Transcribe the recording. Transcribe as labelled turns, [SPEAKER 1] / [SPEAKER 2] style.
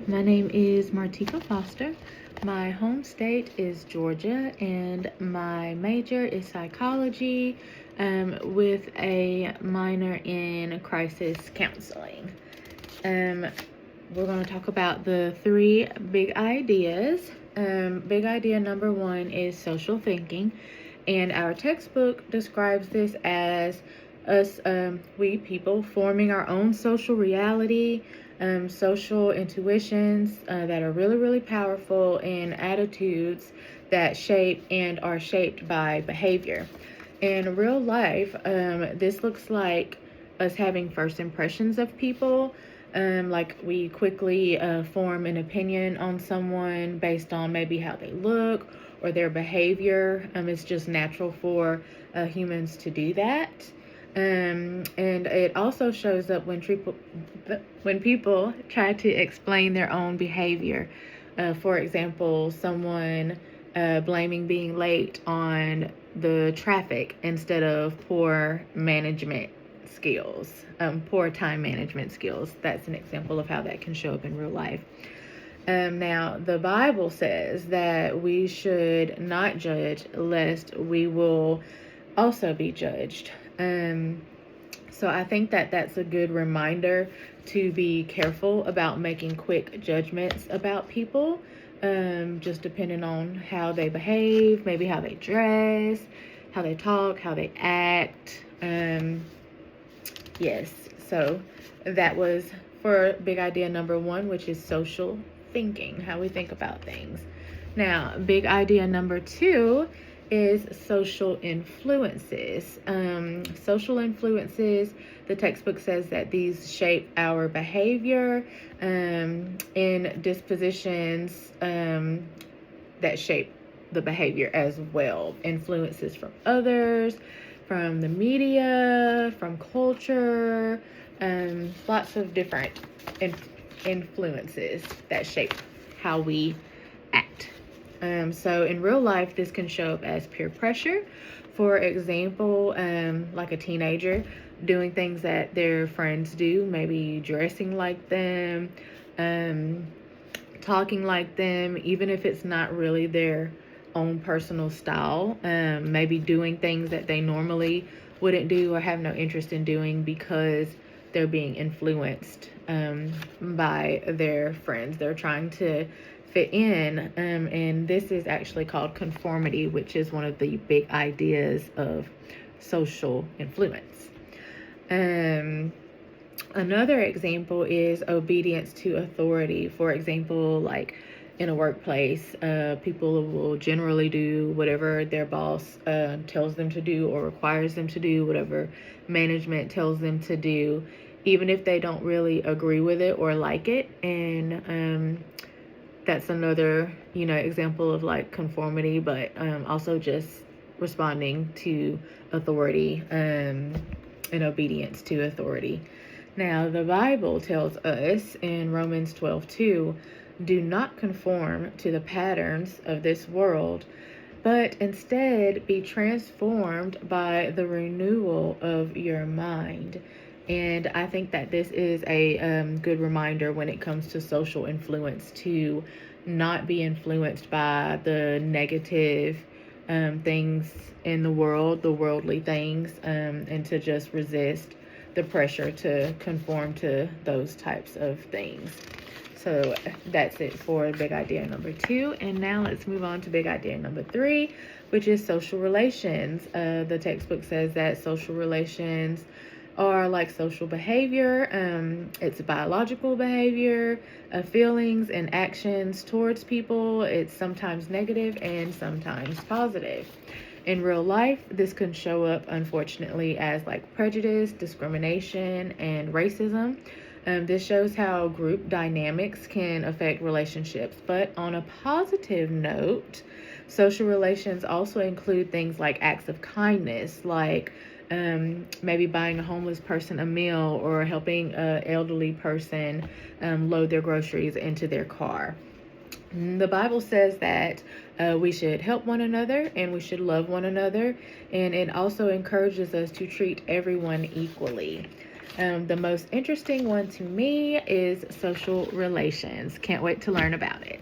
[SPEAKER 1] My name is Martika Foster. My home state is Georgia, and my major is psychology with a minor in crisis counseling. We're going to talk about the three big ideas. Big idea number one is social thinking, and our textbook describes this as us, we people, forming our own social reality, social intuitions that are really, really powerful, and attitudes that shape and are shaped by behavior. In real life, this looks like us having first impressions of people. Like we quickly form an opinion on someone based on maybe how they look or their behavior. It's just natural for humans to do that. And it also shows up when people try to explain their own behavior. For example, someone blaming being late on the traffic instead of poor management skills, poor time management skills. That's an example of how that can show up in real life. Now, the Bible says that we should not judge lest we will also be judged. So I think that that's a good reminder to be careful about making quick judgments about people, just depending on how they behave, maybe how they dress, how they talk, how they act. Yes, so that was for big idea number one, which is social thinking, how we think about things. Now, big idea number two is social influences. Social influences, the textbook says that these shape our behavior in dispositions that shape the behavior as well. Influences from others, from the media, from culture, lots of different influences that shape how we act. So in real life, this can show up as peer pressure. For example, like a teenager doing things that their friends do, maybe dressing like them, talking like them, even if it's not really their own personal style, maybe doing things that they normally wouldn't do or have no interest in doing because they're being influenced by their friends. They're trying to fit in, and this is actually called conformity, which is one of the big ideas of social influence. Another example is obedience to authority. For example, like in a workplace, people will generally do whatever their boss tells them to do or requires them to do, whatever management tells them to do, even if they don't really agree with it or like it. And that's another, example of like conformity, but also just responding to authority and obedience to authority. Now, the Bible tells us in Romans 12:2, do not conform to the patterns of this world, but instead be transformed by the renewal of your mind. And I think that this is a good reminder when it comes to social influence to not be influenced by the negative things in the world, the worldly things, and to just resist the pressure to conform to those types of things. So that's it for big idea number two. And now let's move on to big idea number three, which is social relations. The textbook says that social relations are like social behavior. It's biological behavior, feelings and actions towards people. It's sometimes negative and sometimes positive. In real life, this can show up, unfortunately, as like prejudice, discrimination, and racism. This shows how group dynamics can affect relationships. But on a positive note, social relations also include things like acts of kindness, like maybe buying a homeless person a meal or helping an elderly person load their groceries into their car. The Bible says that we should help one another and we should love one another, and it also encourages us to treat everyone equally. The most interesting one to me is social relations. Can't wait to learn about it.